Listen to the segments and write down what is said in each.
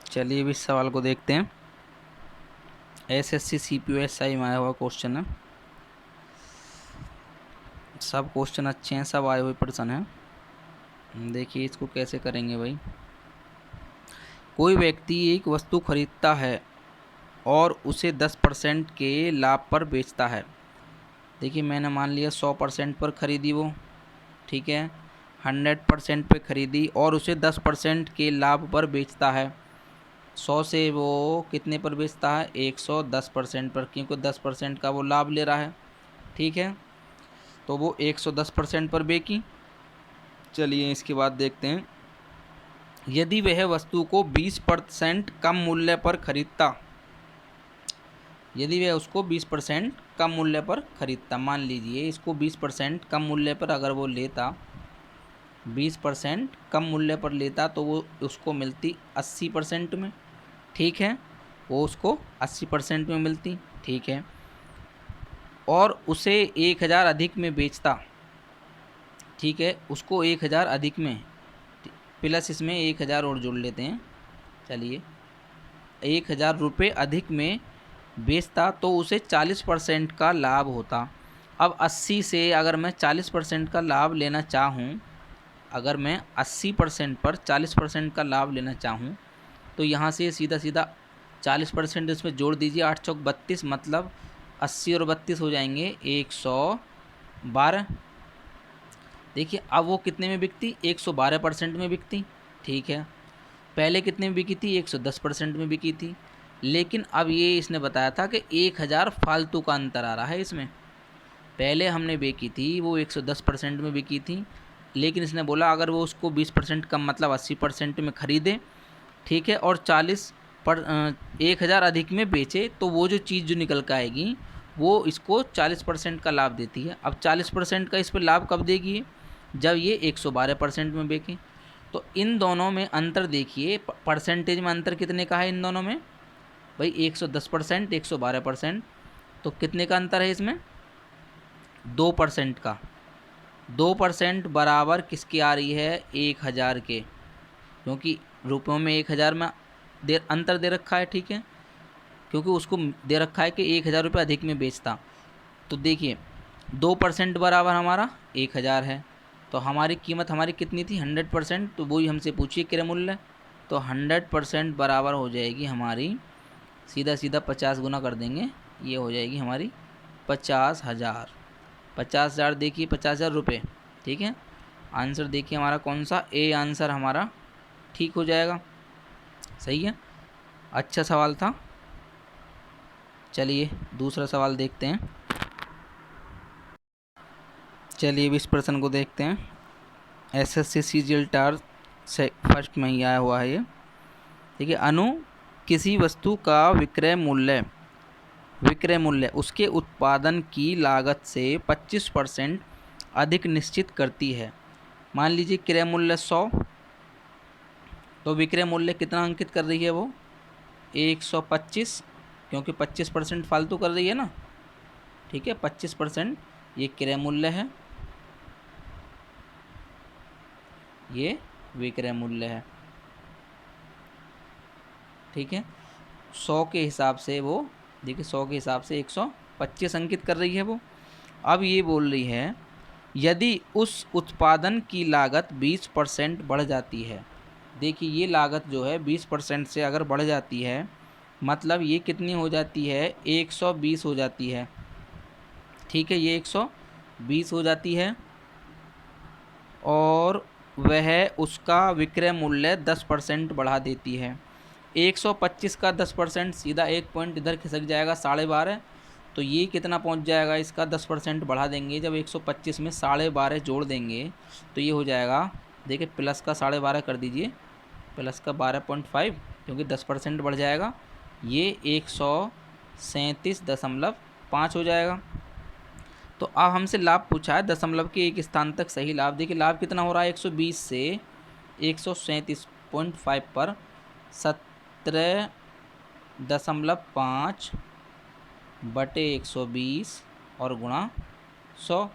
चलिए अब इस सवाल को देखते हैं। एसएससी सीपीओएसआई में आया हुआ क्वेश्चन है। सब क्वेश्चन अच्छे हैं, सब आए हुए प्रश्न हैं। देखिए इसको कैसे करेंगे भाई। कोई व्यक्ति एक वस्तु खरीदता है और उसे 10% के लाभ पर बेचता है। देखिए मैंने मान लिया 100% पर खरीदी वो, ठीक है, 100% पे खरीदी और उसे 10% के लाभ पर बेचता है। 100 से वो कितने पर बेचता है? 110% पर, क्योंकि 10% का वो लाभ ले रहा है, ठीक है। तो वो 110% पर बेची। चलिए इसके बाद देखते हैं। यदि वह वस्तु को 20% कम मूल्य पर खरीदता, यदि वह उसको 20% कम मूल्य पर खरीदता, मान लीजिए इसको 20% कम मूल्य पर अगर वो लेता, 20% कम मूल्य पर लेता तो वो उसको मिलती 80% में, ठीक है। वो उसको 80% में मिलती, ठीक है। और उसे 1000 अधिक में बेचता, ठीक है, उसको 1000 अधिक में, प्लस इसमें 1000 और जोड़ लेते हैं। चलिए 1000 रुपये अधिक में बेचता तो उसे 40% का लाभ होता। अब 80 से अगर मैं 40% का लाभ लेना चाहूँ, अगर मैं 80% पर 40% का लाभ लेना चाहूँ तो यहाँ से सीधा सीधा 40% इसमें जोड़ दीजिए, 8 चौक 32, मतलब 80 और 32 हो जाएंगे 112। देखिए अब वो कितने में बिकती? 112% में बिकती, ठीक है। पहले कितने में बिकी थी? 110% में बिकी थी। लेकिन अब ये इसने बताया था कि 1000 फालतू का अंतर आ रहा है इसमें। पहले हमने बेची थी वो 110% में बिकी थी, लेकिन इसने बोला अगर वो उसको 20% कम मतलब 80% में ख़रीदे, ठीक है, और 1000 अधिक में बेचे तो वो जो चीज़ जो निकल कर आएगी वो इसको 40% का लाभ देती है। अब 40% का इस पर लाभ कब देगी? जब ये 112% में बेचे। तो इन दोनों में अंतर देखिए, परसेंटेज में अंतर कितने का है इन दोनों में भाई? 110%, 112%। तो कितने का अंतर है इसमें? 2% का। 2% बराबर किसकी आ रही है? 1000 के, क्योंकि रुपयों में 1000 में अंतर दे रखा है, ठीक है, क्योंकि उसको दे रखा है कि 1000 रुपये अधिक में बेचता। तो देखिए 2% बराबर हमारा 1000 है, तो हमारी कीमत हमारी कितनी थी? 100%। तो वही हमसे पूछिए क्रय मूल्य, तो 100% बराबर हो जाएगी हमारी, सीधा सीधा 50 गुना कर देंगे, ये हो जाएगी हमारी 50,000। 50,000 देखिए 50,000 रुपये, ठीक है। आंसर देखिए हमारा कौन सा? ए आंसर हमारा ठीक हो जाएगा। सही है, अच्छा सवाल था। चलिए दूसरा सवाल देखते हैं। चलिए अब इस प्रश्न को देखते हैं। एसएससी सीजीएल टार से फर्स्ट में ही आया हुआ है ये। देखिए अनु किसी वस्तु का विक्रय मूल्य उसके उत्पादन की लागत से 25% अधिक निश्चित करती है। मान लीजिए क्रय मूल्य 100, तो विक्रय मूल्य कितना अंकित कर रही है वो? 125, क्योंकि 25% फालतू कर रही है ना, ठीक है। 25% ये क्रय मूल्य है, ये विक्रय मूल्य है, ठीक है। 100 के हिसाब से वो, देखिए 100 के हिसाब से 125 अंकित कर रही है वो। अब ये बोल रही है यदि उस उत्पादन की लागत 20% बढ़ जाती है। देखिए ये लागत जो है 20% से अगर बढ़ जाती है, मतलब ये कितनी हो जाती है? 120 हो जाती है, ठीक है, ये 120 हो जाती है। और वह उसका विक्रय मूल्य 10% बढ़ा देती है। 125 का 10%, सीधा एक पॉइंट इधर खिसक जाएगा 12.5, तो ये कितना पहुंच जाएगा? इसका 10% बढ़ा देंगे, जब 125 में 12.5 जोड़ देंगे तो ये हो जाएगा, देखिए प्लस का 12.5 कर दीजिए, प्लस का 12.5, क्योंकि 10% बढ़ जाएगा, ये 137.5 हो जाएगा। तो अब हमसे लाभ पूछा है दशमलव के एक स्थान तक सही लाभ। देखिए लाभ कितना हो रहा है? 120 से 137.5 पर 17.5 बटे 120 और गुणा 100,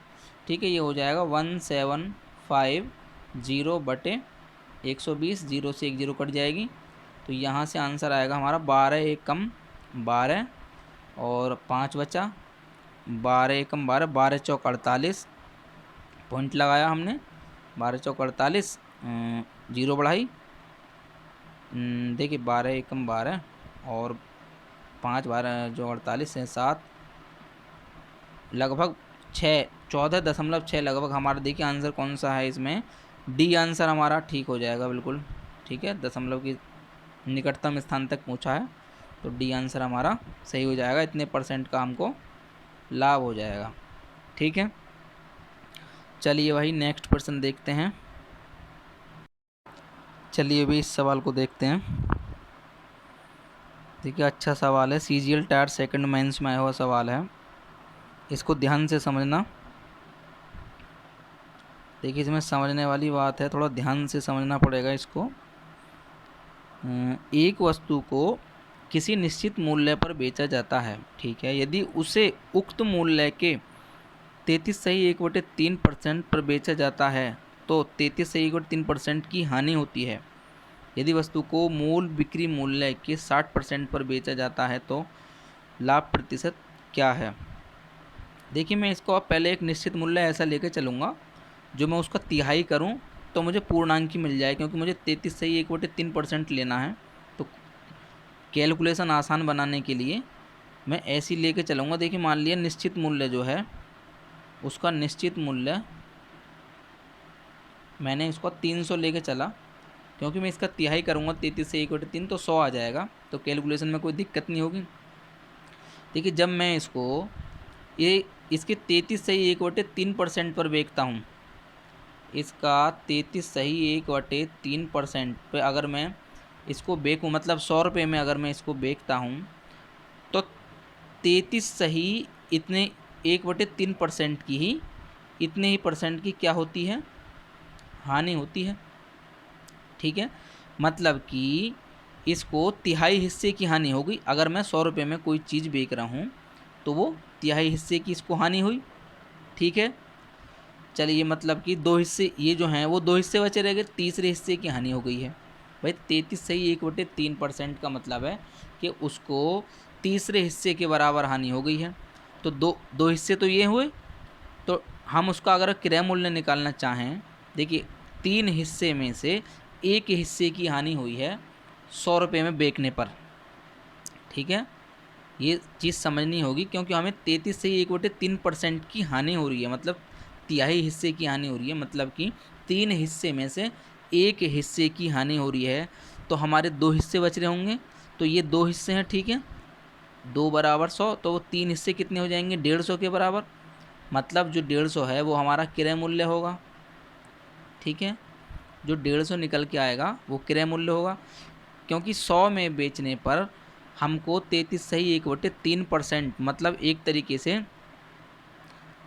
ठीक है, ये हो जाएगा 1750 बटे 120, 0 से 1 0 कट जाएगी, तो यहाँ से आंसर आएगा हमारा 12 एक कम 12 और 5 बचा, 12 एक कम 12, 12 चौक 48 पॉइंट लगाया हमने, 12 चौक 48 जीरो बढ़ाई, देखिए 12 एक कम 12 और 5 12 जो 48 है 7, लगभग 6 14.6 लगभग हमारा। देखिए आंसर कौन सा है इसमें, डी आंसर हमारा ठीक हो जाएगा बिल्कुल। ठीक है, दशमलव की निकटतम स्थान तक पहुंचा है तो डी आंसर हमारा सही हो जाएगा। इतने % का हमको लाभ हो जाएगा। ठीक है, चलिए भाई नेक्स्ट प्रश्न देखते हैं। चलिए भी इस सवाल को देखते हैं। देखिए अच्छा सवाल है, CGL टायर सेकंड मेंस में आया हुआ सवाल है, इसको ध्यान से समझना। देखिए इसमें समझने वाली बात है, थोड़ा ध्यान से समझना पड़ेगा इसको। एक वस्तु को किसी निश्चित मूल्य पर बेचा जाता है, ठीक है, यदि उसे उक्त मूल्य के 33.1/3% पर बेचा जाता है तो 33.1/3% की हानि होती है। यदि वस्तु को मूल बिक्री मूल्य के 60% पर बेचा जाता है तो लाभ प्रतिशत क्या है। देखिए मैं इसको अब पहले एक निश्चित मूल्य ऐसा लेकर चलूँगा जो मैं उसका तिहाई करूँ तो मुझे पूर्णांक मिल जाए, क्योंकि मुझे 33.1/3% लेना है। तो कैलकुलेशन आसान बनाने के लिए मैं ऐसी लेके चलूँगा। देखिए मान लिया निश्चित मूल्य जो है उसका निश्चित मूल्य मैंने इसको 300 लेके चला, क्योंकि मैं इसका तिहाई करूँगा 33/1/3 तो 100 आ जाएगा, तो कैलकुलेशन में कोई दिक्कत नहीं होगी। देखिए जब मैं इसको इसके 33.1/3% पर बेचता हूँ, इसका 33.1/3% पे अगर मैं इसको बेचूँ, मतलब 100 रुपये में अगर मैं इसको बेचता हूँ तो 33.1/3% की ही इतने ही % की क्या होती है, हानि होती है। ठीक है, मतलब कि इसको तिहाई हिस्से की हानि हो गई। अगर मैं 100 रुपये में कोई चीज़ बेच रहा हूँ तो वो तिहाई हिस्से की इसको हानि हुई। ठीक है, चलिए मतलब कि 2 हिस्से ये जो हैं वो 2 हिस्से बचे रह गए, तीसरे हिस्से की हानि हो गई है। भाई 33.1/3% का मतलब है कि उसको तीसरे हिस्से के बराबर हानि हो गई है। तो दो हिस्से तो ये हुए, तो हम उसका अगर क्रय मूल्य निकालना चाहें, देखिए 3 हिस्से में से एक हिस्से की हानि हुई है 100 रुपये में बेचने पर। ठीक है, ये चीज़ समझनी होगी, क्योंकि हमें 33.1/3% की हानि हो रही है, मतलब तिहाई हिस्से की हानि हो रही है, मतलब कि 3 हिस्से में से एक हिस्से की हानि हो रही है। तो हमारे 2 हिस्से बच रहे होंगे, तो ये 2 हिस्से हैं। ठीक है, 2 बराबर 100, तो वो 3 हिस्से कितने हो जाएंगे, 150 के बराबर। मतलब जो 150 है वो हमारा क्रय मूल्य होगा। ठीक है, जो 150 निकल के आएगा वो क्रय मूल्य होगा, क्योंकि 100 में बेचने पर हमको 33.1/3% मतलब एक तरीके से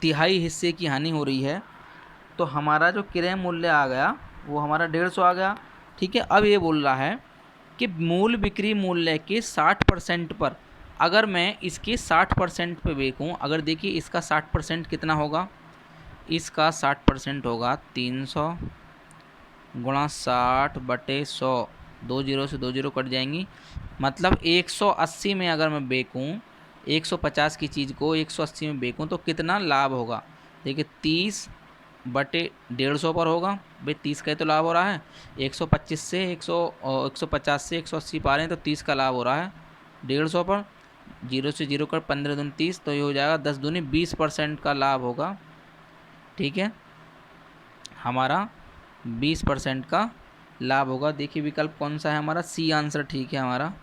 तिहाई हिस्से की हानि हो रही है। तो हमारा जो क्रय मूल्य आ गया वो हमारा 150 आ गया। ठीक है, अब ये बोल रहा है कि मूल बिक्री मूल्य के 60% पर अगर मैं इसके 60% पे बेचूँ, अगर देखिए इसका 60% कितना होगा, इसका 60% होगा 300 गुणा 60/100, 2 जीरो से 2 जीरो कट जाएंगी, मतलब 180 में अगर मैं बेचूँ 150 की चीज़ को 180 में बेचूँ तो कितना लाभ होगा। देखिए 30/150 पर होगा। भाई 30 का ही तो लाभ हो रहा है, 125 से 150 से 180 पा रहे हैं तो 30 का लाभ हो रहा है 150 पर। 0 से 0 कर 15 दूनी 30, तो ये हो जाएगा 10 दूनी 20% का लाभ होगा। ठीक है, हमारा 20% का लाभ होगा। देखिए विकल्प कौन सा है हमारा, सी आंसर ठीक है हमारा।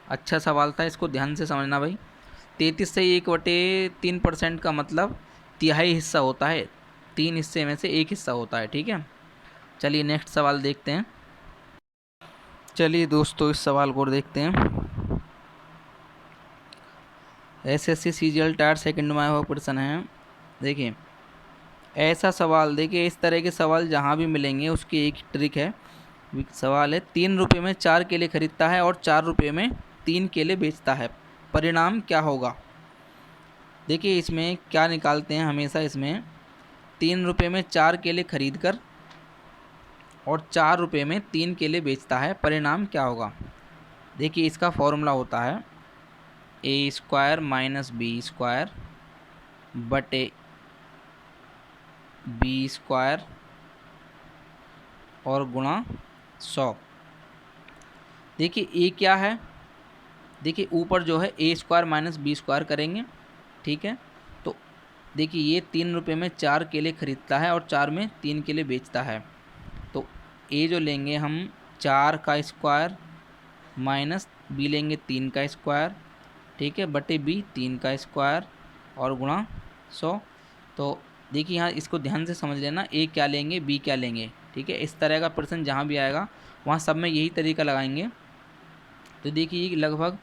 अच्छा सवाल था, इसको ध्यान से समझना भाई। 33.1/3% का मतलब तिहाई हिस्सा होता है, 3 हिस्से में से एक हिस्सा होता है। ठीक है, चलिए नेक्स्ट सवाल देखते हैं। चलिए दोस्तों इस सवाल को देखते हैं। SSC CGL टायर सेकंड में आया हुआ प्रश्न है। देखिए ऐसा सवाल, देखिए इस तरह के सवाल जहाँ भी मिलेंगे उसकी एक ट्रिक है। सवाल है 3 रुपये में 4 केले खरीदता है और 4 रुपये में 3 केले बेचता है, परिणाम क्या होगा। देखिए इसमें क्या निकालते हैं हमेशा, इसमें 3 रुपये में 4 केले खरीद कर और 4 रुपये में 3 केले बेचता है, परिणाम क्या होगा। देखिए इसका फॉर्मूला होता है ए स्क्वायर माइनस बी स्क्वायर बटे बी स्क्वायर और गुणा 100। देखिए ए क्या है, देखिए ऊपर जो है ए स्क्वायर माइनस बी स्क्वायर करेंगे, ठीक है। तो देखिए ये 3 रुपये में 4 केले खरीदता है और 4 में 3 केले बेचता है। तो ए जो लेंगे हम 4 का स्क्वायर माइनस बी लेंगे 3 का स्क्वायर, ठीक है, बटे बी 3 का स्क्वायर और गुणा 100। तो देखिए यहाँ इसको ध्यान से समझ लेना, ए क्या लेंगे बी क्या लेंगे, ठीक है। इस तरह का प्रश्न जहाँ भी आएगा वहाँ सब में यही तरीका लगाएंगे। तो देखिए लगभग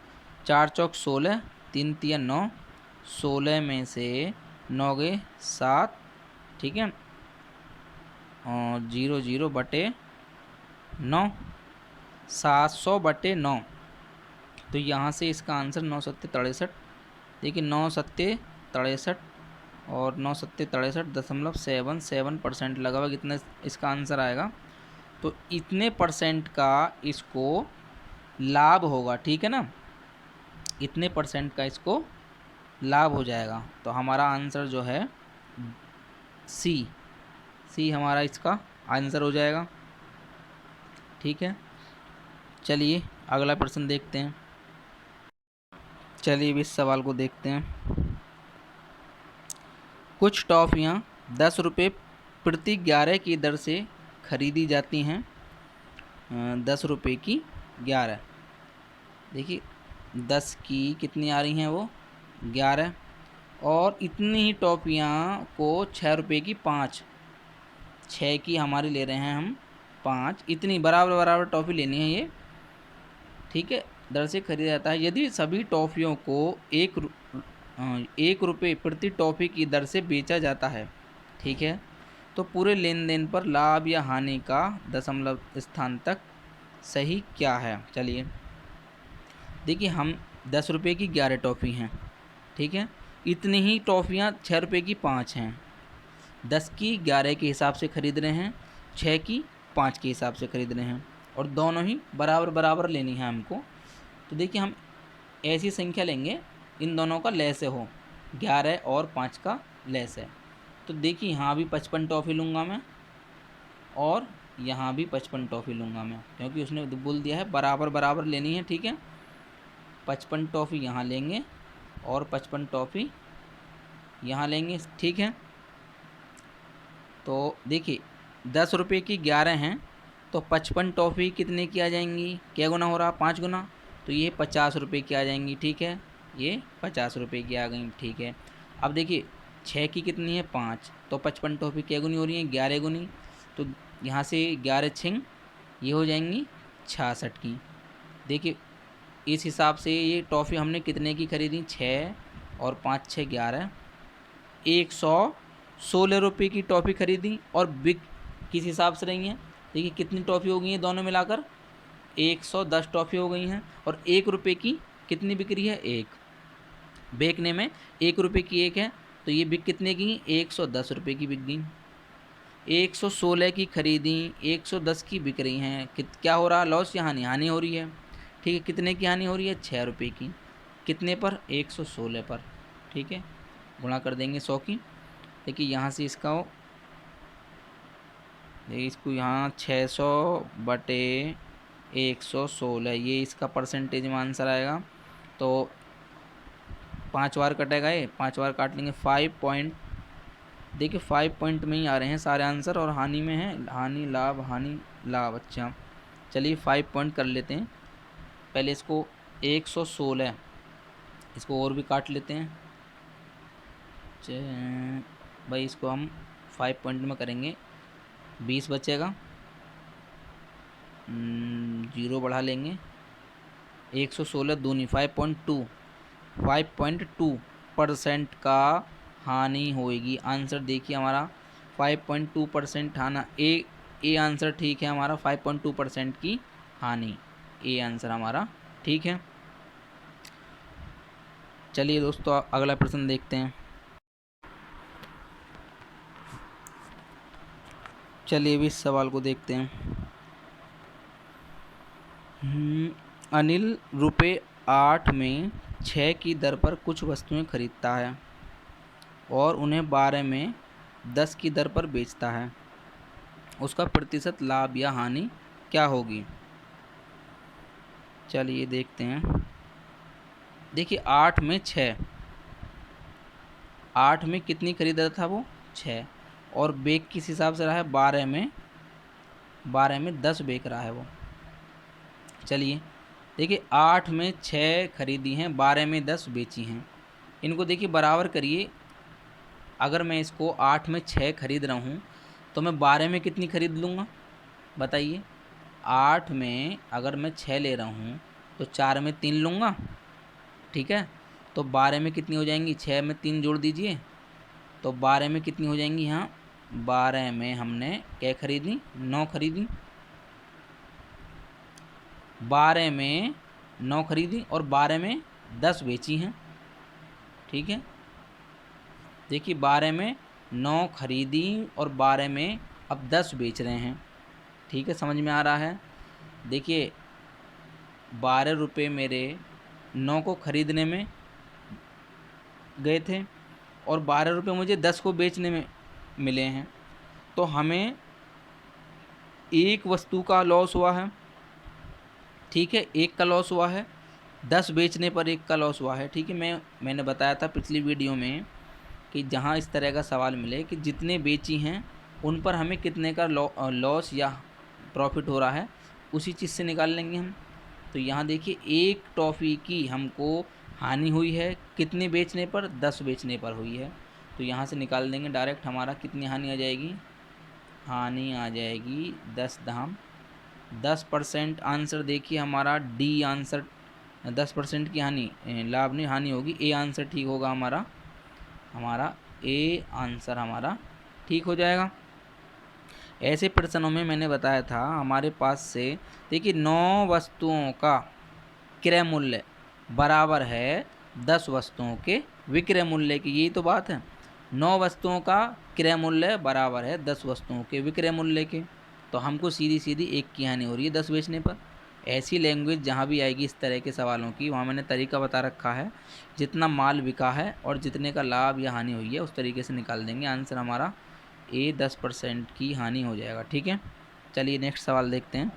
4 चौक 16, 3 तिया 9, 16 में से 9 गए 7, ठीक है, और 0 0 बटे 9, 700 बटे 9। तो यहाँ से इसका आंसर 9 सत्ते 63। देखिए 9 सत्ते 63 और 9 सत्ते 63.77% लगभग इतना इसका आंसर आएगा। तो इतने परसेंट का इसको लाभ होगा, ठीक है ना, इतने परसेंट का इसको लाभ हो जाएगा। तो हमारा आंसर जो है सी हमारा इसका आंसर हो जाएगा, ठीक है। चलिए अगला प्रश्न देखते हैं। चलिए इस सवाल को देखते हैं। कुछ टॉफ़ियाँ 10 रुपये प्रति 11 की दर से खरीदी जाती हैं। 10 रुपये की 11, देखिए 10 की कितनी आ रही हैं वो 11, और इतनी ही टॉफ़ियाँ को 6 रुपये की 5, 6 की हमारी ले रहे हैं हम 5, इतनी बराबर बराबर टॉफ़ी लेनी है ये, ठीक है, दर से खरीदा जाता है। यदि सभी टॉफ़ियों को 1 रुपये प्रति टॉफ़ी की दर से बेचा जाता है, ठीक है, तो पूरे लेन देन पर लाभ या हानि का दशमलव स्थान तक सही क्या है। चलिए देखिए हम 10 रुपये की 11 टॉफ़ी हैं, ठीक है, इतनी ही टॉफ़ियाँ 6 रुपये की 5 हैं। 10 की 11 के हिसाब से ख़रीद रहे हैं, 6 की 5 के हिसाब से ख़रीद रहे हैं, और दोनों ही बराबर बराबर लेनी है हमको। तो देखिए हम ऐसी संख्या लेंगे इन दोनों का लैस हो, 11 और 5 का लैस है। तो देखिए यहाँ भी 55 टॉफ़ी लूँगा मैं और यहाँ भी 55 टॉफ़ी लूँगा मैं, क्योंकि उसने बोल दिया है बराबर बराबर लेनी है, ठीक है। 55 टॉफ़ी यहाँ लेंगे और 55 टॉफ़ी यहाँ लेंगे, ठीक है। तो देखिए 10 रुपये की 11 हैं, तो 55 टॉफ़ी कितने की आ जाएंगी, क्या गुना हो रहा 5 गुना, तो ये 50 रुपये की आ जाएंगी, ठीक है, ये 50 रुपये की आ गई, ठीक है। अब देखिए 6 की कितनी है 5, तो 55 टॉफ़ी क्या गुनी हो रही है 11 गुनी, तो यहाँ से 11 छिंग ये हो जाएंगी 66 की। देखिए इस हिसाब से ये टॉफ़ी हमने कितने की खरीदी, 6 और 5 6 11, 116 रुपये की टॉफ़ी खरीदी, और बिक किस हिसाब से रही हैं, देखिए कितनी टॉफ़ी हो गई हैं दोनों मिलाकर 110 टॉफ़ी हो गई हैं, और 1 रुपये की कितनी बिक रही है, एक बेचने में 1 रुपये की एक है, तो ये बिक कितने की 110 रुपये की बिक गई। 116 की खरीदी 110 की बिक रही हैं, क्या हो रहा लॉस या हानि, हानि हो रही है, ठीक है। कितने की हानि हो रही है 6 रुपये की, कितने पर 116 पर, ठीक है, गुणा कर देंगे 100 की। देखिए यहाँ से इसका हो, इसको यहाँ 600 बटे 116, ये इसका परसेंटेज में आंसर आएगा। तो 5 बार कटेगा, ये 5 बार काट लेंगे 5 पॉइंट, देखिए 5 पॉइंट में ही आ रहे हैं सारे आंसर, और हानि में है हानि लाभ। अच्छा चलिए 5 पॉइंट कर लेते हैं। पहले इसको 116, इसको और भी काट लेते हैं भाई, इसको हम 5 पॉइंट में करेंगे, 20 बचेगा, 0 बढ़ा लेंगे, 116 दूनी 5.2% का हानि होएगी। आंसर देखिए हमारा 5.2% हाना, ए आंसर ठीक है हमारा, 5.2% की हानि, ए आंसर हमारा ठीक है। चलिए दोस्तों अगला प्रश्न देखते हैं। चलिए भी इस सवाल को देखते हैं। अनिल रुपये 8 में 6 की दर पर कुछ वस्तुएं खरीदता है और उन्हें 12 में 10 की दर पर बेचता है। उसका प्रतिशत लाभ या हानि क्या होगी? चलिए देखते हैं। देखिए 8 में 6, 8 में कितनी खरीदा था वो? 6, और बेच किस हिसाब से रहा है? 12 में 10 बेच रहा है वो। चलिए देखिए 8 में 6 खरीदी हैं, 12 में 10 बेची हैं। इनको देखिए बराबर करिए। अगर मैं इसको 8 में 6 खरीद रहा हूँ तो मैं 12 में कितनी खरीद लूँगा? बताइए। 8 में अगर मैं 6 ले रहा हूँ तो 4 में 3 लूँगा, ठीक है। तो 12 में कितनी हो जाएंगी? 6 में 3 जोड़ दीजिए तो 12 में कितनी हो जाएंगी? यहाँ 12 में हमने क्या खरीदी? 9 खरीदी। 12 में 9 खरीदी और 12 में 10 बेची हैं, ठीक है। देखिए 12 में 9 खरीदी और 12 में अब 10 बेच रहे हैं, ठीक है। समझ में आ रहा है? देखिए 12 रुपये मेरे 9 को खरीदने में गए थे और 12 रुपये मुझे 10 को बेचने में मिले हैं। तो हमें एक वस्तु का लॉस हुआ है, ठीक है। एक का लॉस हुआ है, 10 बेचने पर एक का लॉस हुआ है, ठीक है। मैंने बताया था पिछली वीडियो में कि जहाँ इस तरह का सवाल मिले कि जितने बेची हैं उन पर हमें कितने का लॉस या प्रॉफिट हो रहा है, उसी चीज़ से निकाल लेंगे हम। तो यहाँ देखिए एक टॉफ़ी की हमको हानि हुई है, कितने बेचने पर? 10 बेचने पर हुई है। तो यहाँ से निकाल देंगे डायरेक्ट। हमारा कितनी हानि आ जाएगी? हानि आ जाएगी 10 दाम 10%। आंसर देखिए हमारा डी आंसर, 10% की हानि, लाभ नहीं हानि होगी। ए आंसर ठीक होगा हमारा ए आंसर हमारा ठीक हो जाएगा। ऐसे प्रश्नों में मैंने बताया था हमारे पास से, देखिए 9 वस्तुओं का क्रय मूल्य बराबर है 10 वस्तुओं के विक्रय मूल्य की। यही तो बात है। 9 वस्तुओं का क्रय मूल्य बराबर है 10 वस्तुओं के विक्रय मूल्य के। तो हमको सीधी सीधी एक की हानि हो रही है 10 बेचने पर। ऐसी लैंग्वेज जहाँ भी आएगी इस तरह के सवालों की, वहाँ मैंने तरीका बता रखा है। जितना माल बिका है और जितने का लाभ या हानि हुई है उस तरीके से निकाल देंगे। आंसर हमारा ए 10% की हानि हो जाएगा, ठीक है। चलिए नेक्स्ट सवाल देखते हैं।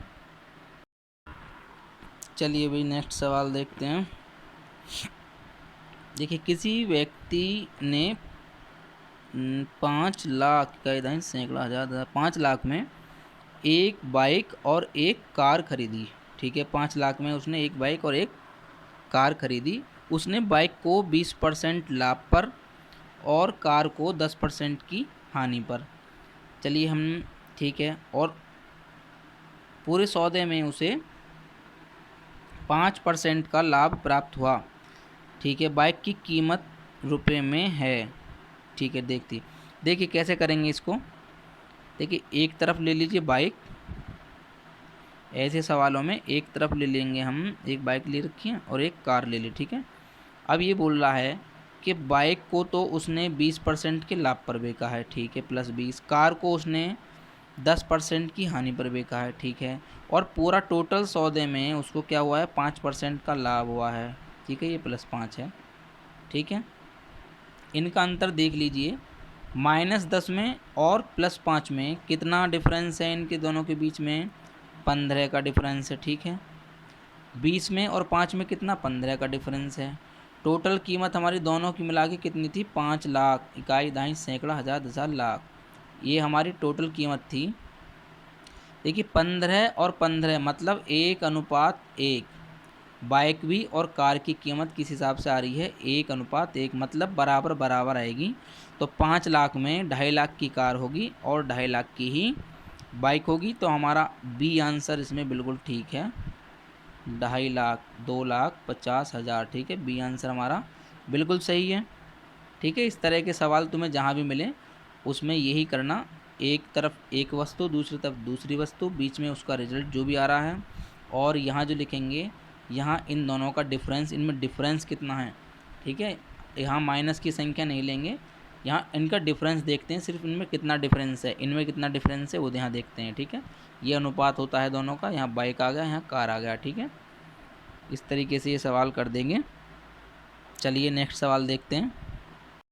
चलिए भाई नेक्स्ट सवाल देखते हैं। देखिए किसी व्यक्ति ने 5 लाख का इधर सैकड़ा हज़ार 5 लाख में एक बाइक और एक कार खरीदी, ठीक है। 5 लाख में उसने एक बाइक और एक कार खरीदी। उसने बाइक को 20% लाभ पर और कार को 10% की हानि पर। चलिए हम, ठीक है। और पूरे सौदे में उसे 5% का लाभ प्राप्त हुआ, ठीक है। बाइक की कीमत रुपए में है, ठीक है। देखिए कैसे करेंगे इसको। देखिए एक तरफ ले लीजिए बाइक, ऐसे सवालों में एक तरफ ले लेंगे हम, एक बाइक ले रखी है और एक कार ले ली, ठीक है। अब ये बोल रहा है कि बाइक को तो उसने 20% के लाभ पर बेचा है, ठीक है, +20। कार को उसने 10% की हानि पर बेचा है, ठीक है। और पूरा टोटल सौदे में उसको क्या हुआ है? 5% का लाभ हुआ है, ठीक है। ये +5 है, ठीक है। इनका अंतर देख लीजिए, -10 में और +5 में कितना डिफरेंस है इनके दोनों के बीच में? 15 का डिफरेंस है, ठीक है। 20 में और 5 में कितना? 15 का डिफरेंस है। टोटल कीमत हमारी दोनों की मिला के कितनी थी? 5 लाख, इकाई दाई सैकड़ा हज़ार 10,000 लाख, ये हमारी टोटल कीमत थी। देखिए 15 और 15 मतलब 1:1। बाइक भी और कार की कीमत किस हिसाब से आ रही है? 1:1, मतलब बराबर बराबर आएगी। तो 5 लाख में 2.5 लाख की कार होगी और 2.5 लाख की ही बाइक होगी। तो हमारा बी आंसर इसमें बिल्कुल ठीक है, 2.5 लाख 2,50,000, ठीक है। बी आंसर हमारा बिल्कुल सही है, ठीक है। इस तरह के सवाल तुम्हें जहाँ भी मिले उसमें यही करना, एक तरफ एक वस्तु, दूसरी तरफ दूसरी वस्तु, बीच में उसका रिजल्ट जो भी आ रहा है। और यहाँ जो लिखेंगे, यहाँ इन दोनों का डिफरेंस, इनमें डिफरेंस कितना है, ठीक है। यहाँ माइनस की संख्या नहीं लेंगे, यहाँ इनका डिफरेंस देखते हैं, सिर्फ इनमें कितना डिफरेंस है, इनमें कितना डिफरेंस है वो यहाँ देखते हैं, ठीक है। ये अनुपात होता है दोनों का। यहाँ बाइक आ गया, यहाँ कार आ गया, ठीक है। इस तरीके से ये सवाल कर देंगे। चलिए नेक्स्ट सवाल देखते हैं।